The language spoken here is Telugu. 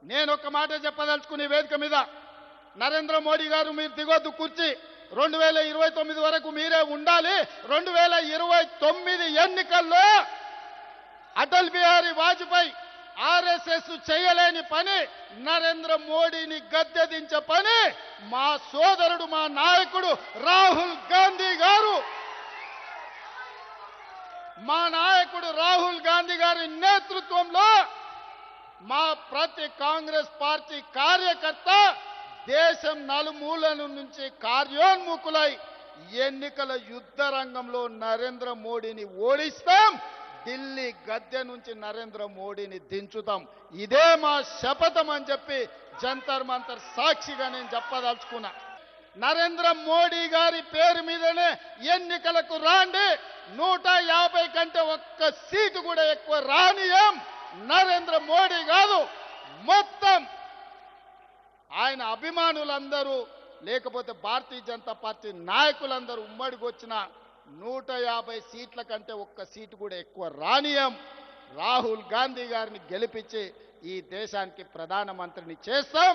నేను ఒక మాట చెప్పదలుచుకునే వేదిక మీద నరేంద్ర మోడీ గారు మీరు దిగొద్దు కుర్చీ 2029 వరకు మీరే ఉండాలి 2029 ఎన్నికల్లో అటల్ బిహారీ వాజ్పేయి ఆర్ఎస్ఎస్ చేయలేని పని నరేంద్ర మోడీని గద్దెదించే పని మా సోదరుడు మా నాయకుడు రాహుల్ గాంధీ గారు మా నాయకుడు రాహుల్ గాంధీ గారి నేతృత్వంలో మా ప్రతి కాంగ్రెస్ పార్టీ కార్యకర్త దేశం నలుమూలల నుంచి కార్యోన్ముఖులై ఎన్నికల యుద్ధ రంగంలో నరేంద్ర మోడీని ఓడిస్తాం ఢిల్లీ గద్దె నుంచి నరేంద్ర మోడీని దించుతాం ఇదే మా శపథం అని చెప్పి జంతర్ మంతర్ సాక్షిగా నేను చెప్పదలుచుకున్నా నరేంద్ర మోడీ గారి పేరు మీదనే ఎన్నికలకు రాండి 150 కంటే ఒక్క సీటు కూడా ఎక్కువ రానియం నరేంద్ర మోడీ కాదు మొత్తం ఆయన అభిమానులందరూ లేకపోతే భారతీయ జనతా పార్టీ నాయకులందరూ ఉమ్మడికి వచ్చిన 150 సీట్ల కంటే ఒక్క సీటు కూడా ఎక్కువ రానియం రాహుల్ గాంధీ గారిని గెలిపించి ఈ దేశానికి ప్రధానమంత్రిని చేస్తాం